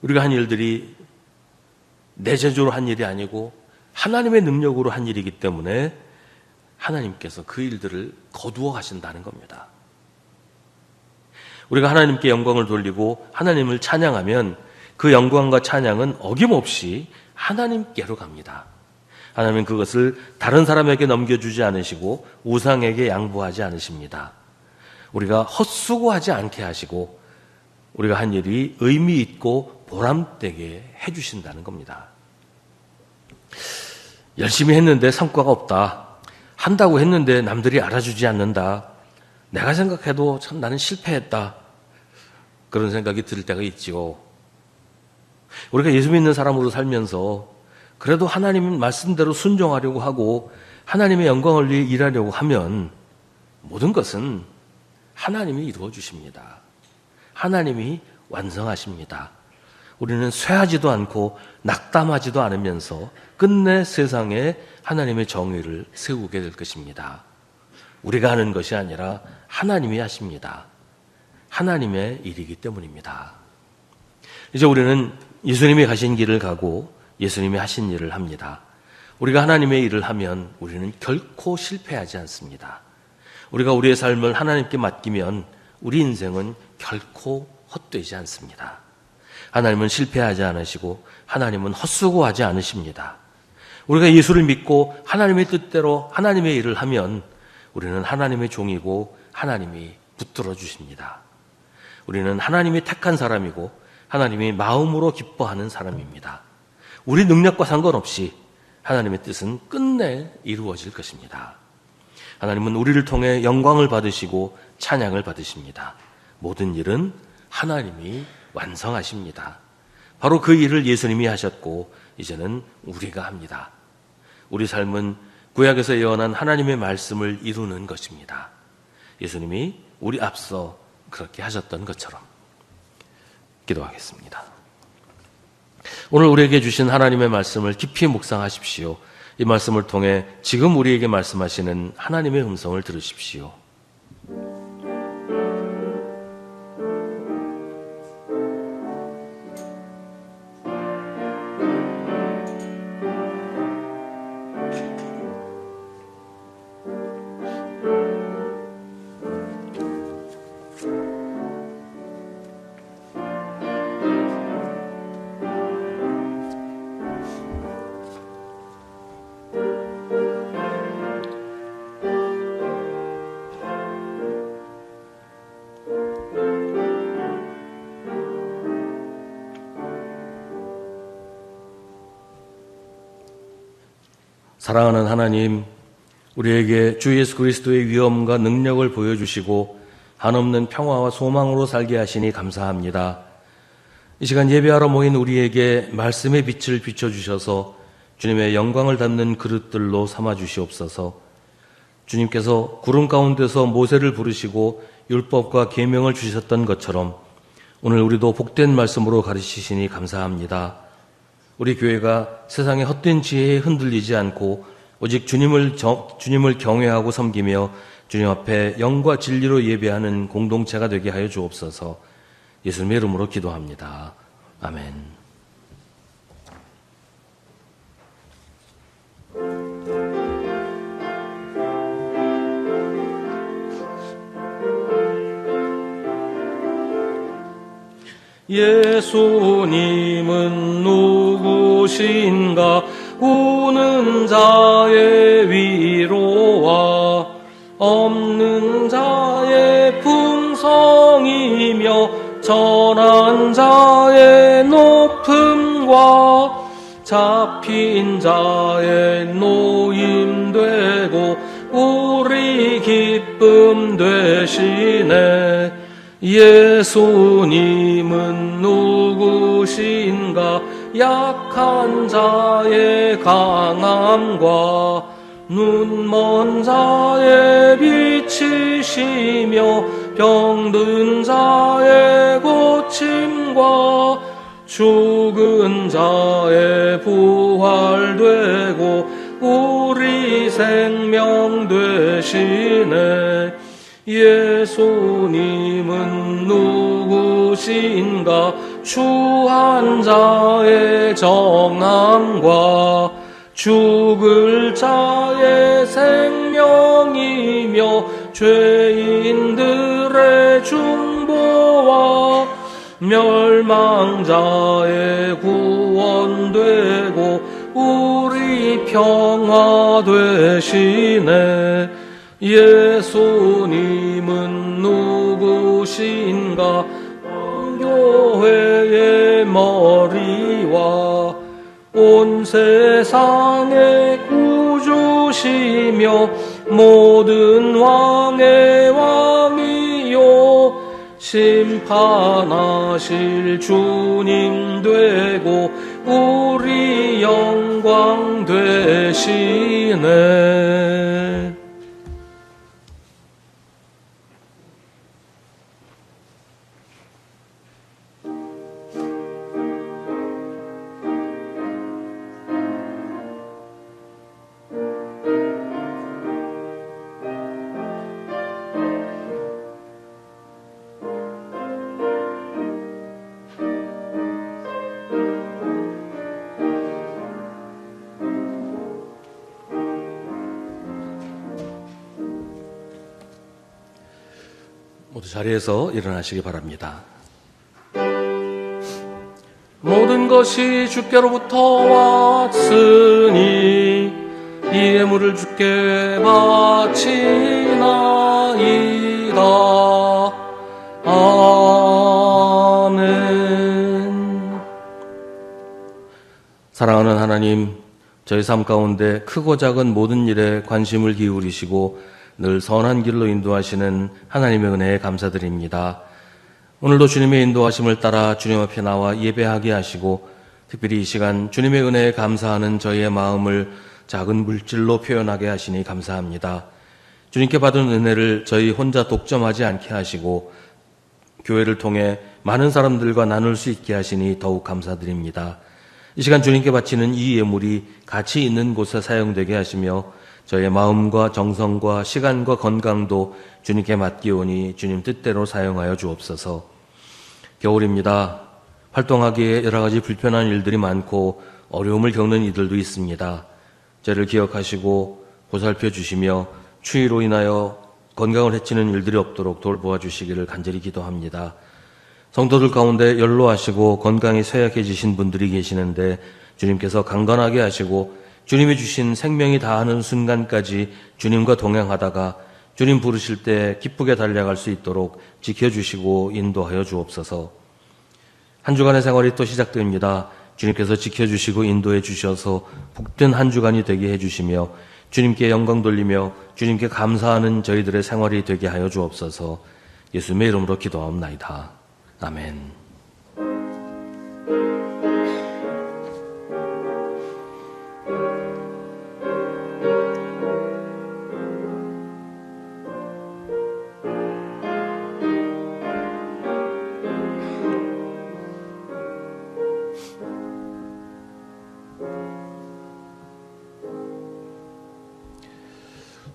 우리가 한 일들이 내 재주로 한 일이 아니고 하나님의 능력으로 한 일이기 때문에 하나님께서 그 일들을 거두어 가신다는 겁니다. 우리가 하나님께 영광을 돌리고 하나님을 찬양하면 그 영광과 찬양은 어김없이 하나님께로 갑니다. 하나님은 그것을 다른 사람에게 넘겨주지 않으시고 우상에게 양보하지 않으십니다. 우리가 헛수고하지 않게 하시고 우리가 한 일이 의미 있고 보람되게 해주신다는 겁니다. 열심히 했는데 성과가 없다. 한다고 했는데 남들이 알아주지 않는다. 내가 생각해도 참 나는 실패했다. 그런 생각이 들 때가 있지요. 우리가 예수 믿는 사람으로 살면서 그래도 하나님 말씀대로 순종하려고 하고 하나님의 영광을 위해 일하려고 하면 모든 것은 하나님이 이루어 주십니다. 하나님이 완성하십니다. 우리는 쇠하지도 않고 낙담하지도 않으면서 끝내 세상에 하나님의 정의를 세우게 될 것입니다. 우리가 하는 것이 아니라 하나님이 하십니다. 하나님의 일이기 때문입니다. 이제 우리는 예수님이 가신 길을 가고 예수님이 하신 일을 합니다. 우리가 하나님의 일을 하면 우리는 결코 실패하지 않습니다. 우리가 우리의 삶을 하나님께 맡기면 우리 인생은 결코 헛되지 않습니다. 하나님은 실패하지 않으시고 하나님은 헛수고하지 않으십니다. 우리가 예수를 믿고 하나님의 뜻대로 하나님의 일을 하면 우리는 하나님의 종이고 하나님이 붙들어 주십니다. 우리는 하나님이 택한 사람이고 하나님이 마음으로 기뻐하는 사람입니다. 우리 능력과 상관없이 하나님의 뜻은 끝내 이루어질 것입니다. 하나님은 우리를 통해 영광을 받으시고 찬양을 받으십니다. 모든 일은 하나님이 완성하십니다. 바로 그 일을 예수님이 하셨고 이제는 우리가 합니다. 우리 삶은 구약에서 예언한 하나님의 말씀을 이루는 것입니다. 예수님이 우리 앞서 그렇게 하셨던 것처럼. 기도하겠습니다. 오늘 우리에게 주신 하나님의 말씀을 깊이 묵상하십시오. 이 말씀을 통해 지금 우리에게 말씀하시는 하나님의 음성을 들으십시오. 사랑하는 하나님, 우리에게 주 예수 그리스도의 위엄과 능력을 보여주시고 한없는 평화와 소망으로 살게 하시니 감사합니다. 이 시간 예배하러 모인 우리에게 말씀의 빛을 비춰주셔서 주님의 영광을 담는 그릇들로 삼아주시옵소서. 주님께서 구름 가운데서 모세를 부르시고 율법과 계명을 주셨던 것처럼 오늘 우리도 복된 말씀으로 가르치시니 감사합니다. 우리 교회가 세상의 헛된 지혜에 흔들리지 않고 오직 주님을 경외하고 섬기며 주님 앞에 영과 진리로 예배하는 공동체가 되게 하여 주옵소서. 예수님의 이름으로 기도합니다. 아멘. 예수님은 누구신가? 우는 자의 위로와 없는 자의 풍성이며 전한 자의 높음과 잡힌 자의 노임되고 우리 기쁨 되시네. 예수님은 누구신가? 약한 자의 강함과 눈먼 자의 빛이시며 병든 자의 고침과 죽은 자의 부활되고 우리 생명 되시네. 예수님은 누구신가? 추한 자의 정함과 죽을 자의 생명이며 죄인들의 중보와 멸망자의 구원되고 우리 평화 되시네. 예수님은 누구신가? 교회의 머리와 온 세상의 구주시며 모든 왕의 왕이요 심판하실 주님 되고 우리 영광 되시네. 모두 자리에서 일어나시기 바랍니다. 모든 것이 주께로부터 왔으니 이 예물을 주께 바치나이다. 아멘. 사랑하는 하나님, 저희 삶 가운데 크고 작은 모든 일에 관심을 기울이시고 늘 선한 길로 인도하시는 하나님의 은혜에 감사드립니다. 오늘도 주님의 인도하심을 따라 주님 앞에 나와 예배하게 하시고 특별히 이 시간 주님의 은혜에 감사하는 저희의 마음을 작은 물질로 표현하게 하시니 감사합니다. 주님께 받은 은혜를 저희 혼자 독점하지 않게 하시고 교회를 통해 많은 사람들과 나눌 수 있게 하시니 더욱 감사드립니다. 이 시간 주님께 바치는 이 예물이 가치 있는 곳에 사용되게 하시며 저의 마음과 정성과 시간과 건강도 주님께 맡기오니 주님 뜻대로 사용하여 주옵소서. 겨울입니다. 활동하기에 여러 가지 불편한 일들이 많고 어려움을 겪는 이들도 있습니다. 저를 기억하시고 보살펴 주시며 추위로 인하여 건강을 해치는 일들이 없도록 돌보아 주시기를 간절히 기도합니다. 성도들 가운데 연로하시고 건강이 쇠약해지신 분들이 계시는데 주님께서 강건하게 하시고 주님이 주신 생명이 다하는 순간까지 주님과 동행하다가 주님 부르실 때 기쁘게 달려갈 수 있도록 지켜주시고 인도하여 주옵소서. 한 주간의 생활이 또 시작됩니다. 주님께서 지켜주시고 인도해 주셔서 복된 한 주간이 되게 해주시며 주님께 영광 돌리며 주님께 감사하는 저희들의 생활이 되게 하여 주옵소서. 예수님의 이름으로 기도하옵나이다. 아멘.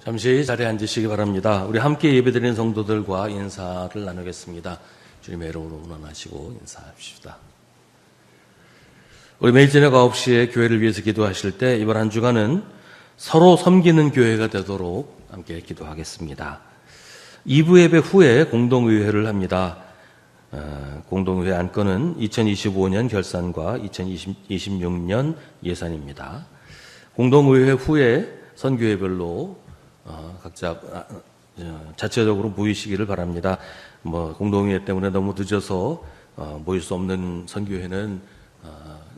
잠시 자리에 앉으시기 바랍니다. 우리 함께 예배드리는 성도들과 인사를 나누겠습니다. 주님의 이름으로 문안하시고 인사합시다. 우리 매일 저녁 9시에 교회를 위해서 기도하실 때 이번 한 주간은 서로 섬기는 교회가 되도록 함께 기도하겠습니다. 2부 예배 후에 공동의회를 합니다. 공동의회 안건은 2025년 결산과 2026년 예산입니다. 공동의회 후에 선교회별로 각자 자체적으로 모이시기를 바랍니다. 공동의회 때문에 너무 늦어서 모일 수 없는 선교회는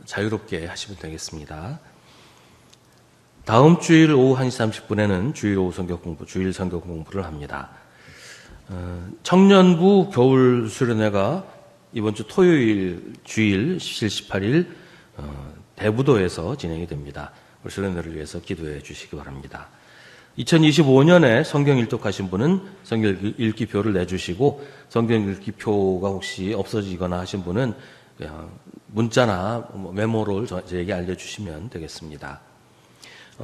자유롭게 하시면 되겠습니다. 다음 주일 오후 1시 30분에는 주일 오후 주일 선교 공부를 합니다. 청년부 겨울 수련회가 이번 주 토요일 주일 17, 18일 대부도에서 진행이 됩니다. 우리 수련회를 위해서 기도해 주시기 바랍니다. 2025년에 성경 일독하신 분은 성경 읽기표를 내주시고 성경 읽기표가 혹시 없어지거나 하신 분은 그냥 문자나 메모를 저에게 알려주시면 되겠습니다.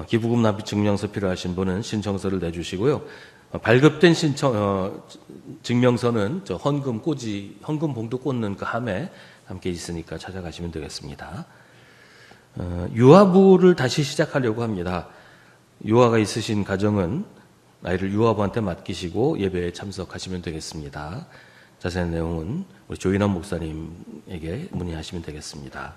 기부금 납입 증명서 필요하신 분은 신청서를 내주시고요. 발급된 증명서는 저 헌금 봉투 꽂는 그 함에 함께 있으니까 찾아가시면 되겠습니다. 유아부를 다시 시작하려고 합니다. 유아가 있으신 가정은 아이를 유아부한테 맡기시고 예배에 참석하시면 되겠습니다. 자세한 내용은 우리 조인환 목사님에게 문의하시면 되겠습니다.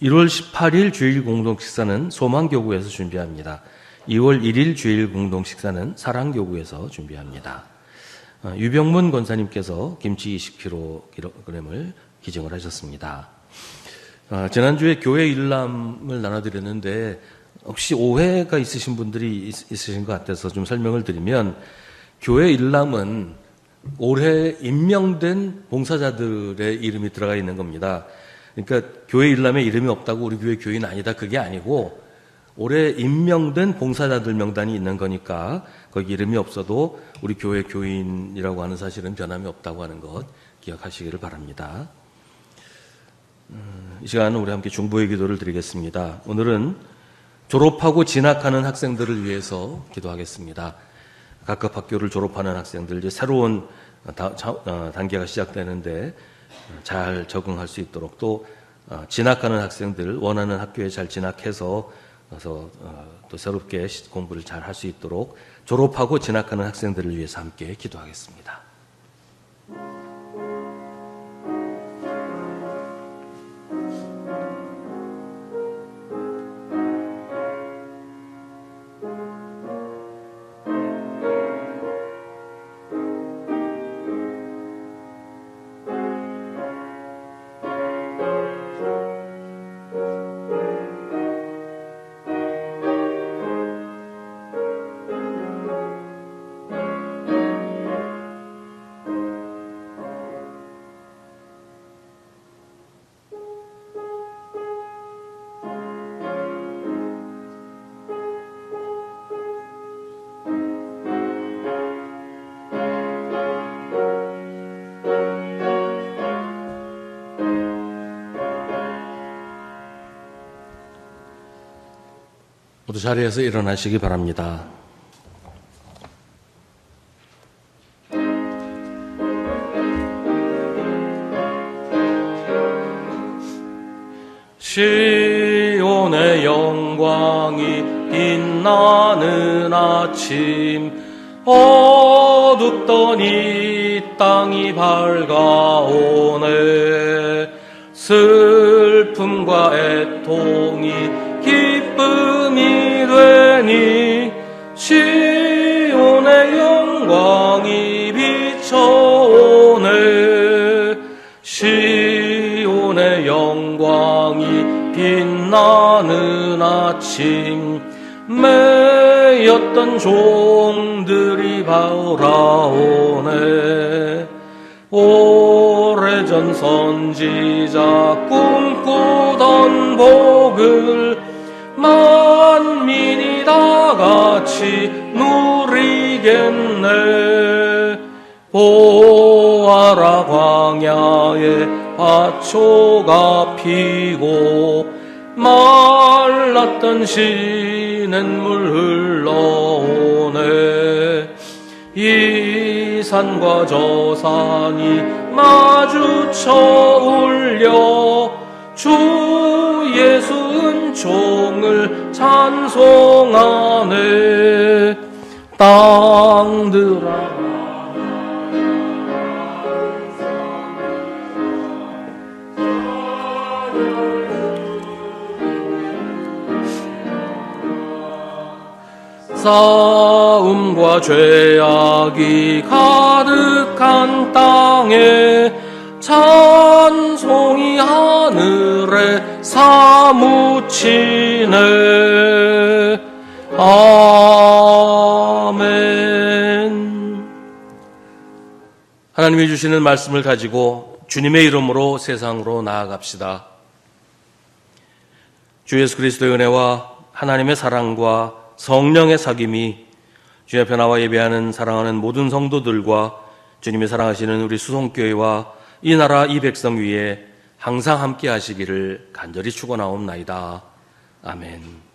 1월 18일 주일 공동 식사는 소망교구에서 준비합니다. 2월 1일 주일 공동 식사는 사랑교구에서 준비합니다. 유병문 권사님께서 김치 20kg을 기증을 하셨습니다. 지난주에 교회 일람을 나눠드렸는데 혹시 오해가 있으신 분들이 있으신 것 같아서 좀 설명을 드리면, 교회 일람은 올해 임명된 봉사자들의 이름이 들어가 있는 겁니다. 그러니까 교회 일람에 이름이 없다고 우리 교회 교인 아니다, 그게 아니고 올해 임명된 봉사자들 명단이 있는 거니까 거기 이름이 없어도 우리 교회 교인이라고 하는 사실은 변함이 없다고 하는 것 기억하시기를 바랍니다. 이 시간은 우리 함께 중보의 기도를 드리겠습니다. 오늘은 졸업하고 진학하는 학생들을 위해서 기도하겠습니다. 각급 학교를 졸업하는 학생들, 이제 새로운 단계가 시작되는데 잘 적응할 수 있도록, 또 진학하는 학생들, 원하는 학교에 잘 진학해서 또 새롭게 공부를 잘 할 수 있도록 졸업하고 진학하는 학생들을 위해서 함께 기도하겠습니다. 모두 자리에서 일어나시기 바랍니다. 시온의 영광이 빛나는 아침, 어둡던 이 땅이 밝아오네. 슬픔과 애통이 기쁨이 되니 시온의 영광이 비춰오네. 시온의 영광이 빛나는 아침, 매였던 종들이 바라오네. 오래전 선지자 꿈꾸던 복을 만민이 다 같이 누리겠네. 보아라, 광야에 화초가 피고 말랐던 시냇물 흘러오네. 이 산과 저 산이 마주쳐 울려 주 예수 은총을 찬송하네. 땅들아 싸움과 죄악이 가득한 땅에 찬송이 하늘에 사무치네. 아멘. 하나님이 주시는 말씀을 가지고 주님의 이름으로 세상으로 나아갑시다. 주 예수 그리스도의 은혜와 하나님의 사랑과 성령의 사귐이 주 앞에 나와 예배하는 사랑하는 모든 성도들과 주님이 사랑하시는 우리 수송교회와 이 나라 이 백성 위에 항상 함께 하시기를 간절히 축원하옵나이다. 아멘.